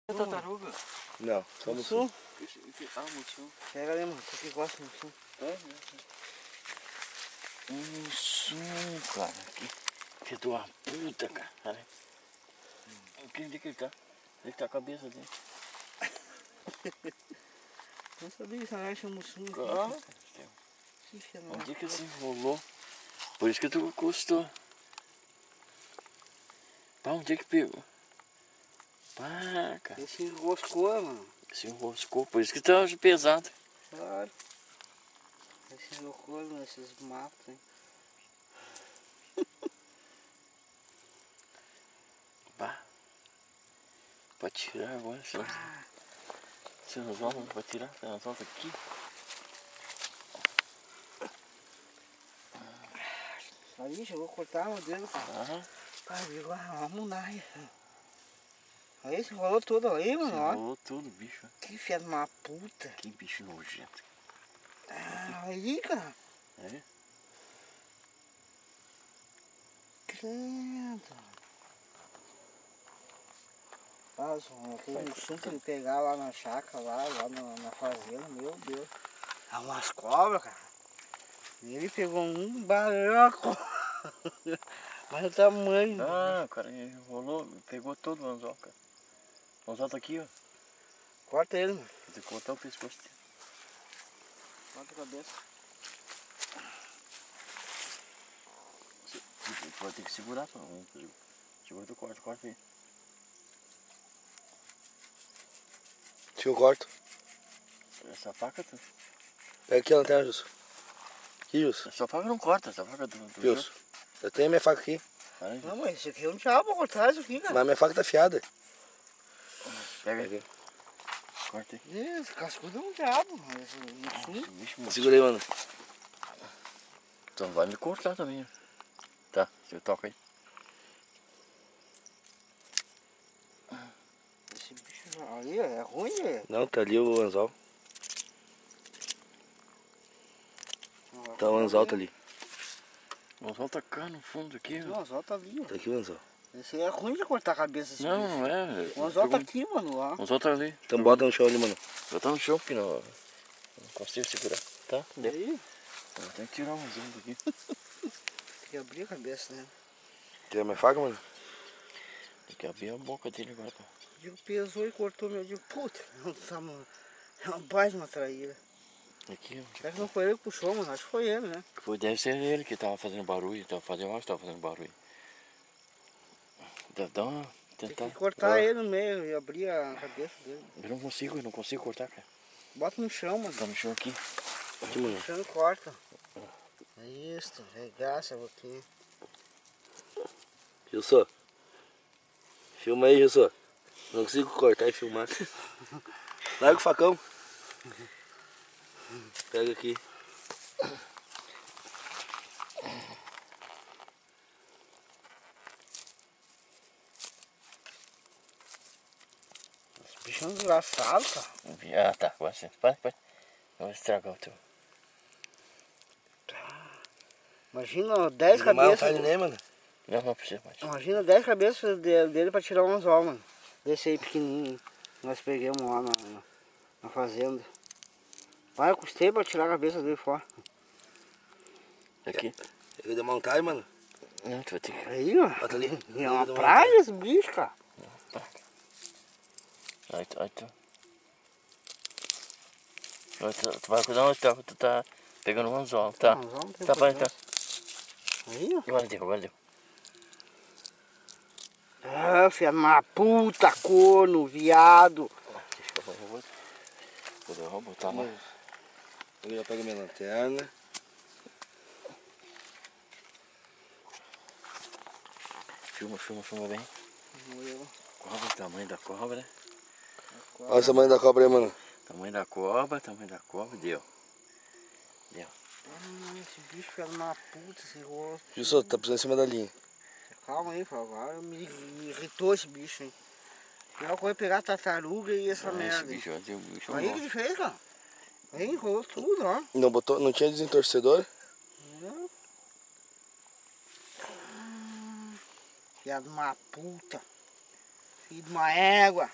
Tartaruga? Não, só mussum. Ah, mussum. Pega ali, mano. Tu que gosta de mussum. Mussum, cara. Que de uma puta, cara. Onde que ele tá? Ele tá a cabeça dele. Não sabia que você acha mussum. Cara, Que onde que ele se enrolou? Por isso que tu custou. Pá, onde é que pegou? Pá, cara. Ele se enroscou, mano. Se enroscou, por isso que tá pesado. Claro. Ele se enroscou nesses matos, hein. Pá. Pode tirar agora, senão... Você não volta, não pode tirar, você não volta aqui. Ali, chegou a cortar o dedo, cara. Aham. Pá, virou uma munaia. Aí se enrolou tudo aí, mano, ó. Enrolou tudo, bicho. Que filha de uma puta. Que bicho nojento. Ah, aí, cara. É? Credo. Nossa, aquele mussum que ele pegar lá na chácara, lá na fazenda, meu Deus. É umas cobras, cara. Ele pegou um baraco. Mas o tamanho. Ah, cara, ele enrolou, pegou todo o anzol, cara. O anzol tá aqui, ó. Corta ele, mano. Tem que cortar o pescoço dele. Corta a cabeça. Você vai ter que segurar, pô. Segura do corta aí. Deixa eu corto. Essa faca, Pega aqui a lanterna, Jusso. Aqui, Jusso. essa faca não corta, essa faca do Jusso. Eu tenho a minha faca aqui. Não, mas isso aqui é um diabo pra cortar isso aqui, cara. Mas a minha faca tá afiada. Pega aí. Corta aí. Esse cascudo é um diabo. Esse mussum. Bicho, Segura aí, mano. Então vai me cortar também, ó. Tá, você toca aí. Esse bicho ali é ruim, é? Não, tá ali o anzol. Tá o anzol, tá ali. O anzol tá cá no fundo aqui, ó. O anzol tá ali, ó. Tá aqui o anzol. Esse é ruim de cortar a cabeça desse Não, bicho. não é. O anzol tá aqui, mano, ó. O anzol tá ali. Então bota no chão ali, mano. Botar no chão, porque não consigo segurar. Tá? E aí? Tem que tirar o anzol daqui. Tem que abrir a cabeça, né? Tem a minha faca, mano? Tem que abrir a boca dele agora, pô. O Diego pesou e cortou meu Diego. Puta, é uma baita uma traíra. Aqui, ó. Será que não foi ele que puxou, mano? Acho que foi ele, né? Deve ser ele que tava fazendo barulho. Eu acho que tava fazendo barulho. Dá uma... Tem Tentar. que cortar ele no meio e abrir a cabeça dele. Eu não consigo cortar, cara. Bota no chão, mano. Tá no chão aqui. Aqui, mano. No chão e corta. É isso, regaça aqui. Jusso. Filma aí, Jusso. Não consigo cortar e filmar. Larga o facão. Pega aqui. Esse bicho é um desgraçado, cara. Ah, tá. Agora sim. Vai. Vou estragar o teu. Imagina 10 Não cabeças. tá nem, mano. Não precisa mais. Imagina 10 cabeças dele pra tirar um anzol, mano. Desse aí pequenininho. Nós pegamos lá na fazenda. Pai, eu custei pra tirar a cabeça dele fora. Aqui. Ele deu montar, mano. Não, tu vai ter que... Aí, ó. Bota ali. É uma praia esse bicho, cara. Aí tu vai cuidar onde tu tá pegando o anzol, tá? O anzol não tem Tá, vai, problema. tá. Aí, ó. Agora deu. Ah, filha de uma puta, corno, viado. Deixa eu vou botar lá. Eu já pego minha lanterna. Filma bem. Cobra, tamanho da cobra. Olha o tamanho da cobra aí, mano. Tamanho da cobra, deu. Esse bicho, filha de uma puta, esse rosto. Jusso, tá pisando em cima da linha. Calma aí, agora me irritou esse bicho, hein. Pior coisa é pegar a tartaruga e essa merda. Esse bicho Aí que ele fez, cara. Aí enrolou tudo, ó. Não botou, não tinha desentorcedor? Filha de uma puta. Filho de uma égua.